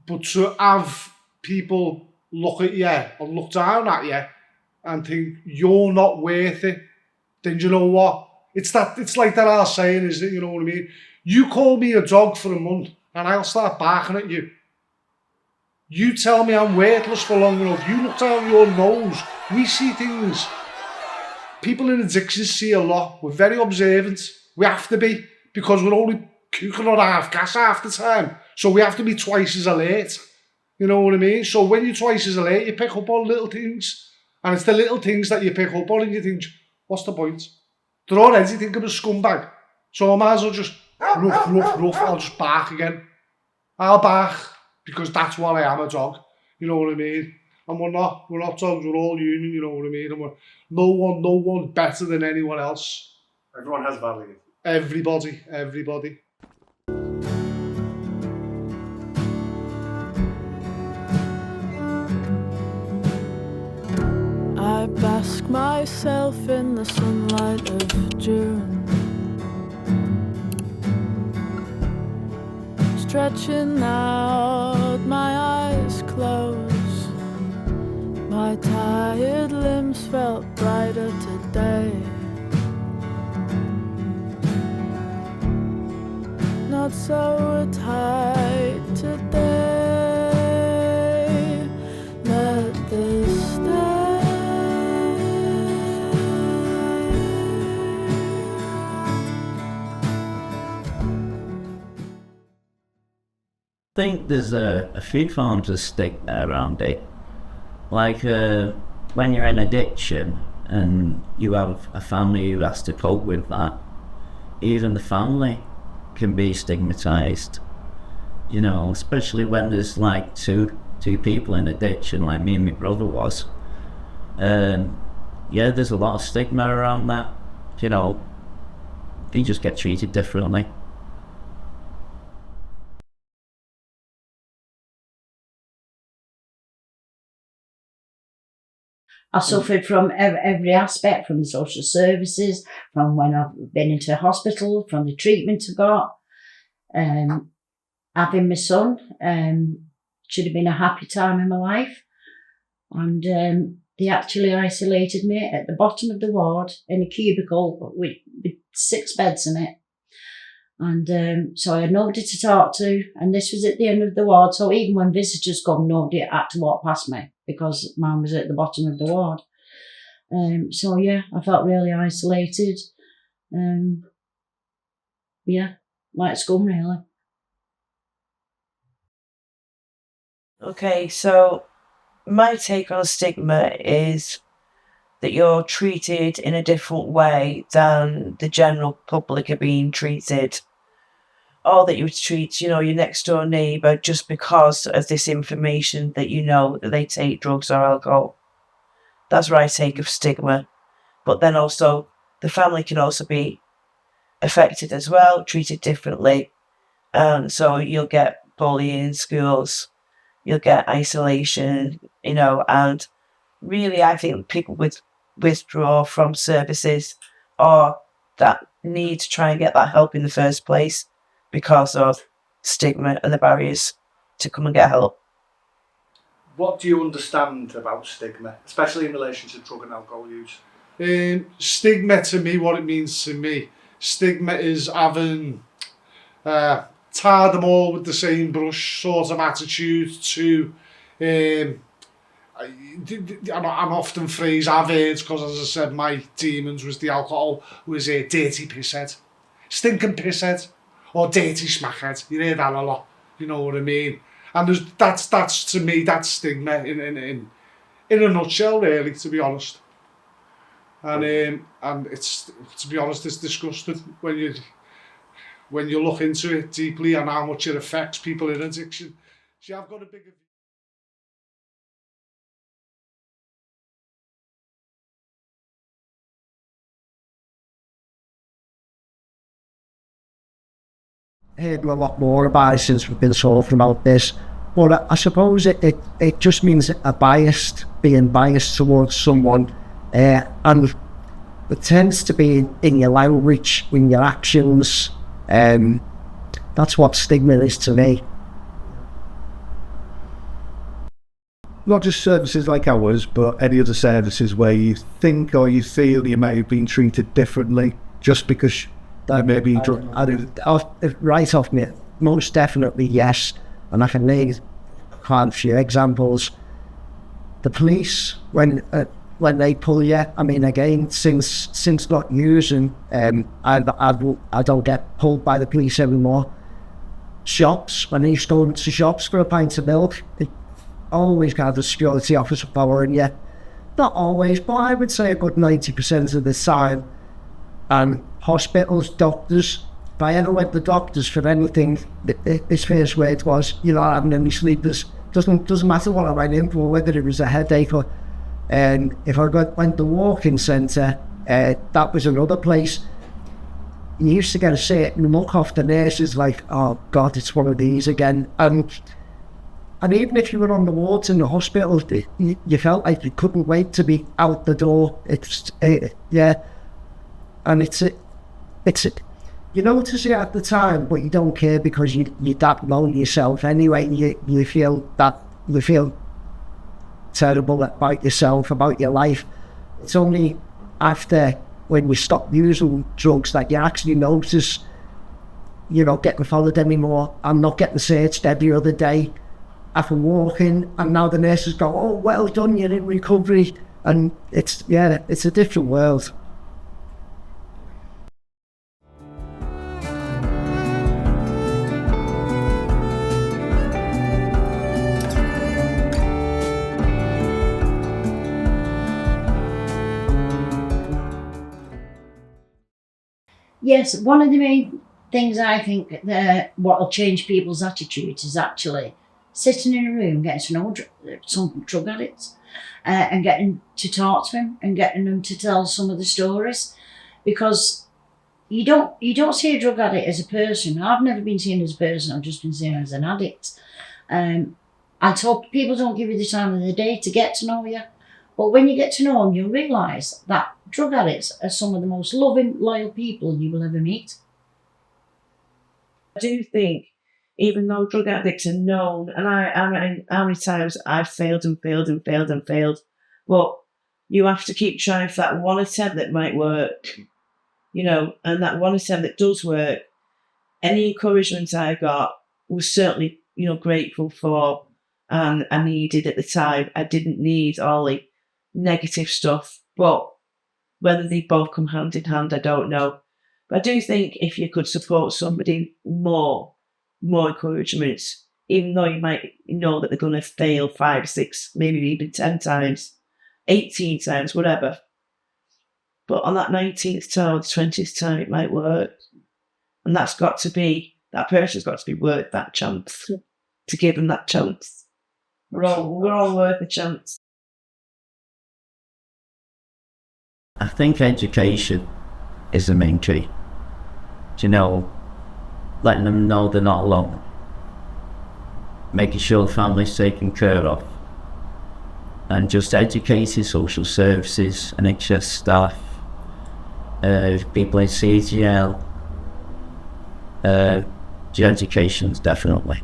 But to have people look at you or look down at you and think you're not worth it, then you know what? It's like that our saying, is it? You know what I mean? You call me a dog for a month and I'll start barking at you. You tell me I'm worthless for long enough. You look down your nose. We see things. People in addiction see a lot. We're very observant. We have to be, because we're only cooking on half gas half the time. So we have to be twice as alert. You know what I mean? So when you're twice as alert, you pick up on little things. And it's the little things that you pick up on and you think, what's the point? They're already thinking of a scumbag. So I might as well just ruff, I'll just bark again. I'll bark because that's what I am, a dog. You know what I mean? And we're not dogs, we're all human, you know what I mean? And no one's better than anyone else. Everyone has value. Everybody. I bask myself in the sunlight of June, stretching out, my eyes close. My tired limbs felt brighter today. Not so tight today. Let this stay. I think there's a few forms of stigma around it. Like when you're in addiction and you have a family who has to cope with that, even the family can be stigmatized. You know, especially when there's like two people in addiction, like me and my brother was. Yeah, there's a lot of stigma around that. You know, they just get treated differently. I suffered from every aspect, from the social services, from when I've been into hospital, from the treatment I got. Having my son should have been a happy time in my life. And they actually isolated me at the bottom of the ward in a cubicle with 6 beds in it. And so I had nobody to talk to, and this was at the end of the ward, so even when visitors come, nobody had to walk past me because mine was at the bottom of the ward. So yeah, I felt really isolated. Yeah, like scum really. Okay, so my take on stigma is that you're treated in a different way than the general public are being treated. Or that you would treat, your next door neighbour just because of this information that you know that they take drugs or alcohol. That's what I take of stigma. But then also, the family can also be affected as well, treated differently. And so you'll get bullying in schools, you'll get isolation, and really I think people withdraw from services or that need to try and get that help in the first place because of stigma and the barriers to come and get help. What do you understand about stigma, especially in relation to drug and alcohol use? Stigma to me, what it means to me, stigma is having tarred them all with the same brush sort of attitude to an often phrase I've heard, because as I said, my demons was the alcohol, was a dirty pisshead, stinking pisshead, or dirty smackhead. You hear that a lot, you know what I mean? And that's to me, that's stigma in a nutshell, really, to be honest. And it's, to be honest, it's disgusting when you look into it deeply and how much it affects people in addiction. See, I've got a bigger... Heard a lot more about it since we've been talking about this, but I suppose it just means being biased towards someone, and it tends to be in your language, in your actions. That's what stigma is to me. not just services like ours, but any other services where you think or you feel you may have been treated differently just because there may be right off me? Most definitely yes, and I can name quite a few examples. The police, when they pull you, I mean, again, since not using, I don't get pulled by the police anymore. Shops, when I used to go into shops for a pint of milk, they always got a security officer following you. Not always, but I would say a good 90% of the time. And hospitals, doctors, if I ever went to doctors for anything, his first word was, "You're not having any sleepers." Doesn't matter what I went in for, whether it was a headache or... And if I went to walk-in centre, that was another place. You used to get a certain look off the nurses like, "Oh God, it's one of these again." And even if you were on the wards in the hospital, you felt like you couldn't wait to be out the door. Yeah. And it's you notice it at the time, but you don't care because you're that lonely yourself anyway. You feel terrible about yourself, about your life. It's only after when we stop using drugs that you actually notice you're not getting followed anymore. I'm not getting searched every other day. I can walk in and now the nurses go, "Oh, well done, you're in recovery." And it's a different world. Yes, one of the main things I think what will change people's attitudes is actually sitting in a room, getting to know some drug addicts and getting to talk to them and getting them to tell some of the stories, because you don't see a drug addict as a person. I've never been seen as a person. I've just been seen as an addict. And so people don't give you the time of the day to get to know you. But when you get to know them, you'll realise that drug addicts are some of the most loving, loyal people you will ever meet. I do think, even though drug addicts are known, and I how many times I've failed and failed and failed and failed, but you have to keep trying for that one attempt that might work, and that one attempt that does work. Any encouragement I got was certainly, grateful for, and I needed at the time. I didn't need all the negative stuff, but whether they both come hand in hand, I don't know. But I do think if you could support somebody more encouragement, even though you might know that they're going to fail 5, 6, maybe even 10 times, 18 times, whatever. But on that 19th time or the 20th time, it might work. And that person's got to be worth that chance, to give them that chance. We're all worth a chance. I think education is the main key. Letting them know they're not alone. Making sure the family's taken care of. And just educating social services, NHS staff, people in CGL. Education's definitely.